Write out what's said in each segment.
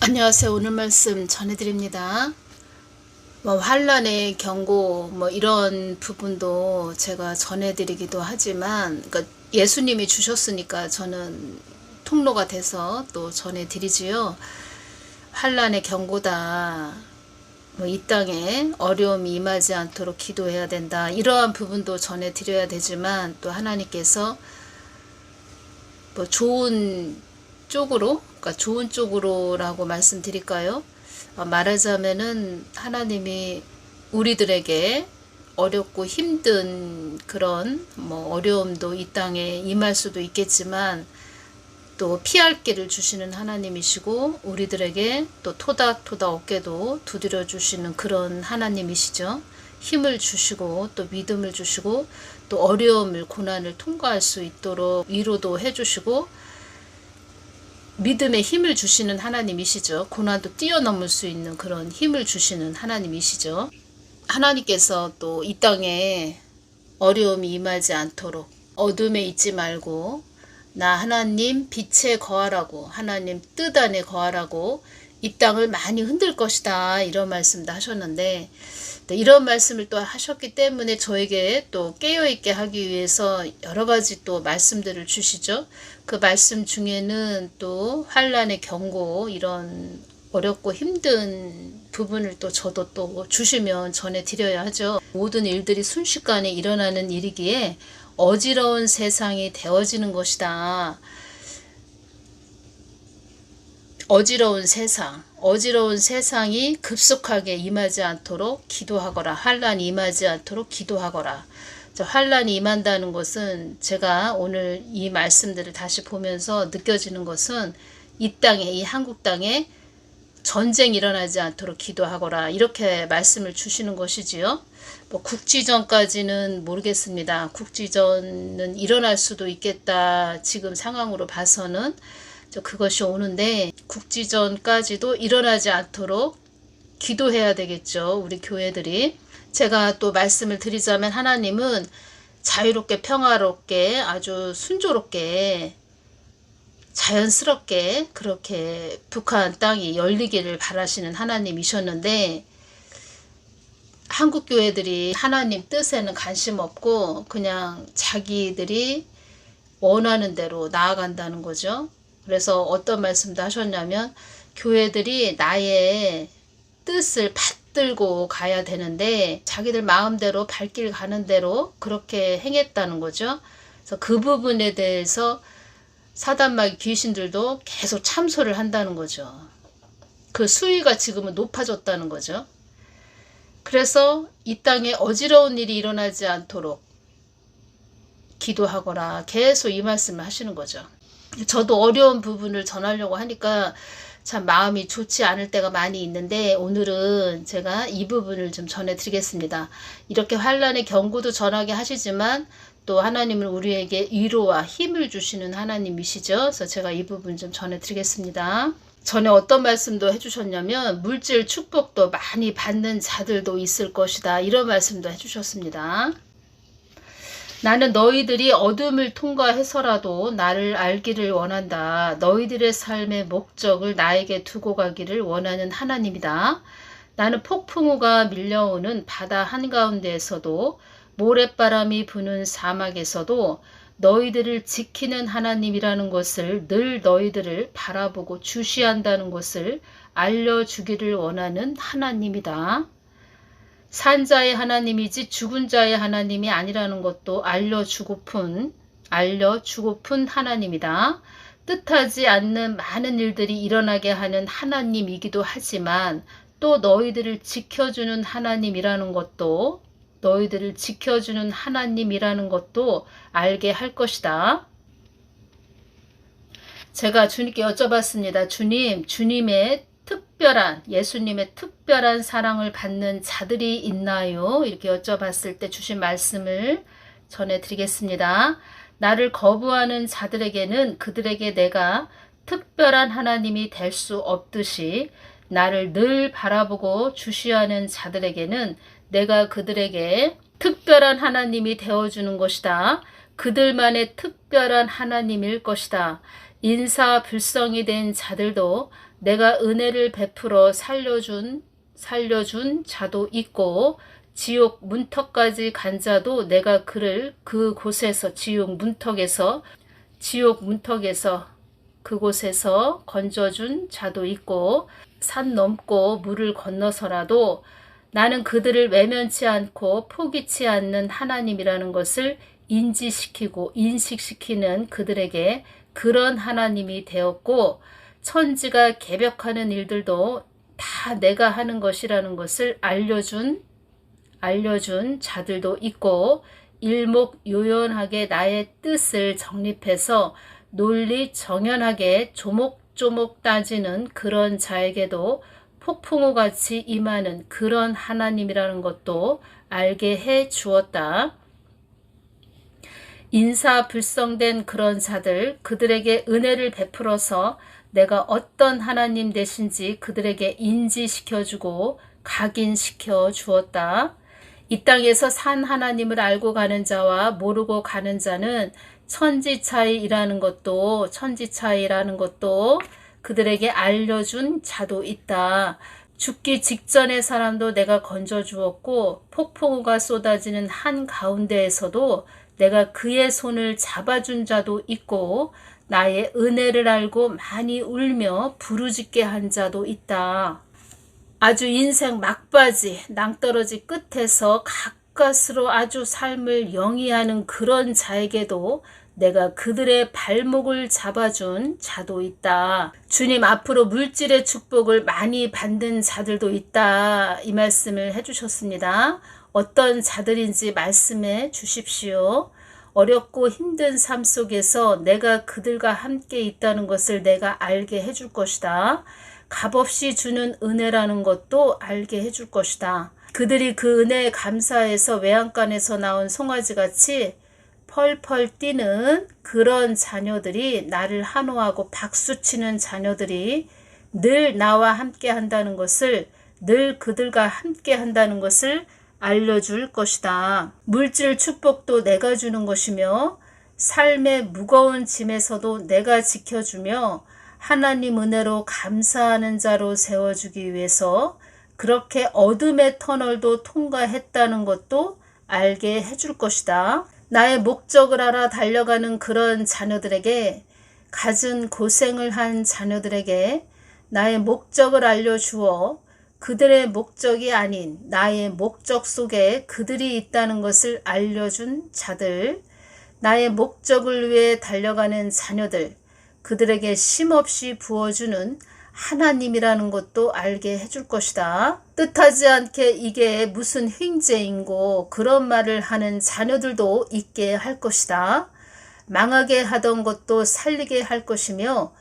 안녕하세요. 오늘 말씀 전해드립니다. 환란의 경고 이런 부분도 제가 전해드리기도 하지만, 그러니까 예수님이 주셨으니까 저는 통로가 돼서 또 전해드리지요. 환란의 경고다. 이 땅에 어려움이 임하지 않도록 기도해야 된다. 이러한 부분도 전해드려야 되지만, 또 하나님께서 좋은 쪽으로, 그러니까 좋은 쪽으로라고 말씀드릴까요? 말하자면은 하나님이 우리들에게 어렵고 힘든 그런 어려움도 이 땅에 임할 수도 있겠지만, 또 피할 길을 주시는 하나님이시고 우리들에게 또 토닥토닥 어깨도 두드려 주시는 그런 하나님이시죠. 힘을 주시고 또 믿음을 주시고 또 어려움을 고난을 통과할 수 있도록 위로도 해주시고 믿음의 힘을 주시는 하나님이시죠. 고난도 뛰어넘을 수 있는 그런 힘을 주시는 하나님이시죠. 하나님께서 또 이 땅에 어려움이 임하지 않도록 어둠에 있지 말고 나 하나님 빛에 거하라고, 하나님 뜻 안에 거하라고 이 땅을 많이 흔들 것이다, 이런 말씀도 하셨는데, 이런 말씀을 또 하셨기 때문에 저에게 또 깨어있게 하기 위해서 여러 가지 또 말씀들을 주시죠. 그 말씀 중에는 또 환란의 경고, 이런 어렵고 힘든 부분을 또 저도 또 주시면 전해드려야 하죠. 모든 일들이 순식간에 일어나는 일이기에 어지러운 세상이 되어지는 것이다. 어지러운 세상이 급속하게 임하지 않도록 기도하거라. 환란이 임하지 않도록 기도하거라. 환란이 임한다는 것은 제가 오늘 이 말씀들을 다시 보면서 느껴지는 것은 이 땅에, 이 한국 땅에 전쟁이 일어나지 않도록 기도하거라, 이렇게 말씀을 주시는 것이지요. 국지전까지는 모르겠습니다. 국지전은 일어날 수도 있겠다, 지금 상황으로 봐서는 그것이 오는데, 국지전까지도 일어나지 않도록 기도해야 되겠죠, 우리 교회들이. 제가 또 말씀을 드리자면 하나님은 자유롭게 평화롭게 아주 순조롭게 자연스럽게 그렇게 북한 땅이 열리기를 바라시는 하나님이셨는데, 한국 교회들이 하나님 뜻에는 관심 없고 그냥 자기들이 원하는 대로 나아간다는 거죠. 그래서 어떤 말씀도 하셨냐면, 교회들이 나의 뜻을 받들고 가야 되는데 자기들 마음대로 발길 가는 대로 그렇게 행했다는 거죠. 그래서 그 부분에 대해서 사단마귀 귀신들도 계속 참소를 한다는 거죠. 그 수위가 지금은 높아졌다는 거죠. 그래서 이 땅에 어지러운 일이 일어나지 않도록 기도하거라, 계속 이 말씀을 하시는 거죠. 저도 어려운 부분을 전하려고 하니까 참 마음이 좋지 않을 때가 많이 있는데, 오늘은 제가 이 부분을 좀 전해드리겠습니다. 이렇게 환란의 경고도 전하게 하시지만 또 하나님은 우리에게 위로와 힘을 주시는 하나님이시죠. 그래서 제가 이 부분 좀 전해드리겠습니다. 전에 어떤 말씀도 해주셨냐면, 물질 축복도 많이 받는 자들도 있을 것이다, 이런 말씀도 해주셨습니다. 나는 너희들이 어둠을 통과해서라도 나를 알기를 원한다. 너희들의 삶의 목적을 나에게 두고 가기를 원하는 하나님이다. 나는 폭풍우가 밀려오는 바다 한가운데에서도 모래바람이 부는 사막에서도 너희들을 지키는 하나님이라는 것을, 늘 너희들을 바라보고 주시한다는 것을 알려주기를 원하는 하나님이다. 산자의 하나님이지 죽은 자의 하나님이 아니라는 것도 알려주고픈 하나님이다. 뜻하지 않는 많은 일들이 일어나게 하는 하나님이기도 하지만 또 너희들을 지켜주는 하나님이라는 것도 알게 할 것이다. 제가 주님께 여쭤봤습니다. 예수님의 특별한 사랑을 받는 자들이 있나요? 이렇게 여쭤봤을 때 주신 말씀을 전해드리겠습니다. 나를 거부하는 자들에게는 그들에게 내가 특별한 하나님이 될 수 없듯이, 나를 늘 바라보고 주시하는 자들에게는 내가 그들에게 특별한 하나님이 되어주는 것이다. 그들만의 특별한 하나님일 것이다. 인사불성이 된 자들도 내가 은혜를 베풀어 살려준 자도 있고 지옥 문턱까지 간 자도 내가 그를 그곳에서 지옥 문턱에서 그곳에서 건져준 자도 있고 산 넘고 물을 건너서라도 나는 그들을 외면치 않고 포기치 않는 하나님이라는 것을 인식시키는 그들에게 그런 하나님이 되었고 천지가 개벽하는 일들도 다 내가 하는 것이라는 것을 알려준 자들도 있고 일목요연하게 나의 뜻을 정립해서 논리 정연하게 조목조목 따지는 그런 자에게도 폭풍우같이 임하는 그런 하나님이라는 것도 알게 해 주었다. 인사불성된 그런 자들, 그들에게 은혜를 베풀어서 내가 어떤 하나님 되신지 그들에게 인지시켜주고 각인시켜 주었다. 이 땅에서 산 하나님을 알고 가는 자와 모르고 가는 자는 천지 차이라는 것도 그들에게 알려준 자도 있다. 죽기 직전의 사람도 내가 건져주었고 폭풍우가 쏟아지는 한가운데에서도 내가 그의 손을 잡아준 자도 있고 나의 은혜를 알고 많이 울며 부르짖게 한 자도 있다. 아주 인생 막바지 낭떠러지 끝에서 가까스로 아주 삶을 영위하는 그런 자에게도 내가 그들의 발목을 잡아준 자도 있다. 주님 앞으로 물질의 축복을 많이 받는 자들도 있다. 이 말씀을 해주셨습니다. 어떤 자들인지 말씀해 주십시오. 어렵고 힘든 삶 속에서 내가 그들과 함께 있다는 것을 내가 알게 해줄 것이다. 값없이 주는 은혜라는 것도 알게 해줄 것이다. 그들이 그 은혜에 감사해서 외양간에서 나온 송아지같이 펄펄 뛰는 그런 자녀들이, 나를 한호하고 박수치는 자녀들이 늘 나와 함께 한다는 것을, 늘 그들과 함께 한다는 것을 알려줄 것이다. 물질 축복도 내가 주는 것이며 삶의 무거운 짐에서도 내가 지켜주며 하나님 은혜로 감사하는 자로 세워주기 위해서 그렇게 어둠의 터널도 통과했다는 것도 알게 해줄 것이다. 나의 목적을 알아 달려가는 그런 자녀들에게, 갖은 고생을 한 자녀들에게 나의 목적을 알려주어 그들의 목적이 아닌 나의 목적 속에 그들이 있다는 것을 알려준 자들, 나의 목적을 위해 달려가는 자녀들, 그들에게 쉼없이 부어주는 하나님이라는 것도 알게 해줄 것이다. 뜻하지 않게 이게 무슨 횡재인고 그런 말을 하는 자녀들도 있게 할 것이다. 망하게 하던 것도 살리게 할 것이며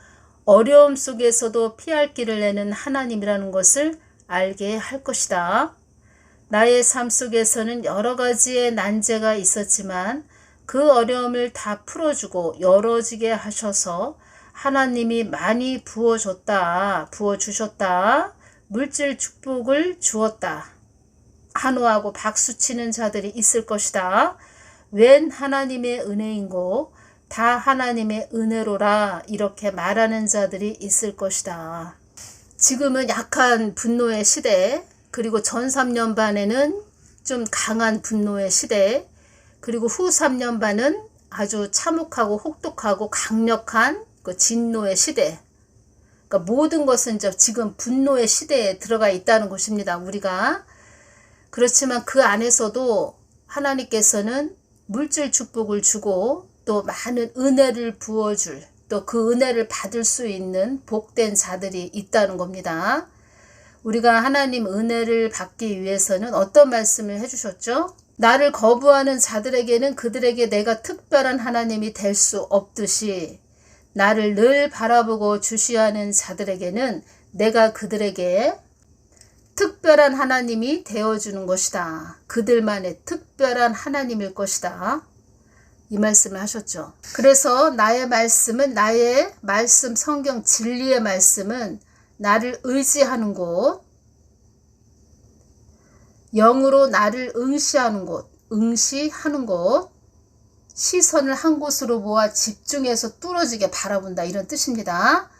어려움 속에서도 피할 길을 내는 하나님이라는 것을 알게 할 것이다. 나의 삶 속에서는 여러 가지의 난제가 있었지만 그 어려움을 다 풀어주고 열어지게 하셔서 하나님이 많이 부어주셨다. 물질 축복을 주었다. 한호하고 박수치는 자들이 있을 것이다. 웬 하나님의 은혜인고 다 하나님의 은혜로라, 이렇게 말하는 자들이 있을 것이다. 지금은 약한 분노의 시대, 그리고 전 3년 반에는 좀 강한 분노의 시대, 그리고 후 3년 반은 아주 참혹하고 혹독하고 강력한 그 진노의 시대. 그러니까 모든 것은 지금 분노의 시대에 들어가 있다는 것입니다. 우리가. 그렇지만 그 안에서도 하나님께서는 물질 축복을 주고 또 많은 은혜를 부어줄, 또 그 은혜를 받을 수 있는 복된 자들이 있다는 겁니다. 우리가 하나님 은혜를 받기 위해서는 어떤 말씀을 해주셨죠? 나를 거부하는 자들에게는 그들에게 내가 특별한 하나님이 될 수 없듯이 나를 늘 바라보고 주시하는 자들에게는 내가 그들에게 특별한 하나님이 되어주는 것이다. 그들만의 특별한 하나님일 것이다. 이 말씀을 하셨죠. 그래서 나의 말씀은, 나의 말씀, 성경 진리의 말씀은 나를 의지하는 곳, 영으로 나를 응시하는 곳, 시선을 한 곳으로 모아 집중해서 뚫어지게 바라본다, 이런 뜻입니다.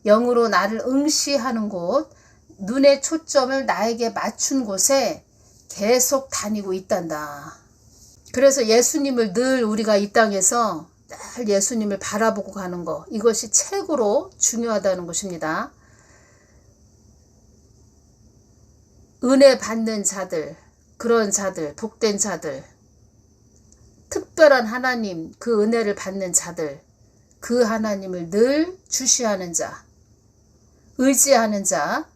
영으로 나를 응시하는 곳, 눈의 초점을 나에게 맞춘 곳에 계속 다니고 있단다. 그래서 예수님을 늘 우리가 이 땅에서 늘 예수님을 바라보고 가는 것, 이것이 최고로 중요하다는 것입니다. 은혜 받는 자들, 그런 자들, 복된 자들, 특별한 하나님, 그 은혜를 받는 자들, 그 하나님을 늘 주시하는 자, 의지하는 자,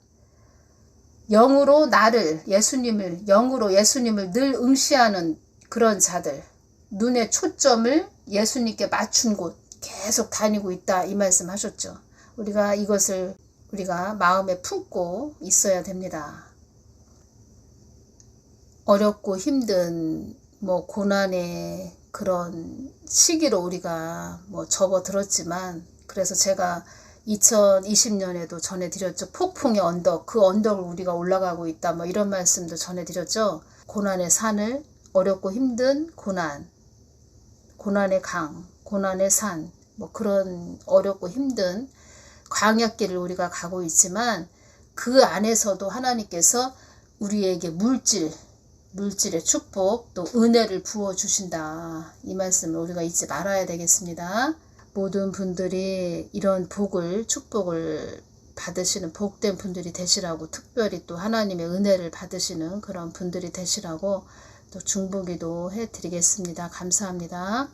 영으로 나를, 예수님을, 영으로 예수님을 늘 응시하는 그런 자들, 눈의 초점을 예수님께 맞춘 곳 계속 다니고 있다, 이 말씀 하셨죠. 우리가 이것을 우리가 마음에 품고 있어야 됩니다. 어렵고 힘든 고난의 그런 시기로 우리가 접어들었지만, 그래서 제가 2020년에도 전해드렸죠. 폭풍의 언덕, 그 언덕을 우리가 올라가고 있다, 이런 말씀도 전해드렸죠. 고난의 산을, 어렵고 힘든 고난, 고난의 강, 고난의 산, 그런 어렵고 힘든 광야길을 우리가 가고 있지만, 그 안에서도 하나님께서 우리에게 물질의 축복, 또 은혜를 부어주신다, 이 말씀을 우리가 잊지 말아야 되겠습니다. 모든 분들이 이런 복을, 축복을 받으시는 복된 분들이 되시라고, 특별히 또 하나님의 은혜를 받으시는 그런 분들이 되시라고 또 중보기도 해드리겠습니다. 감사합니다.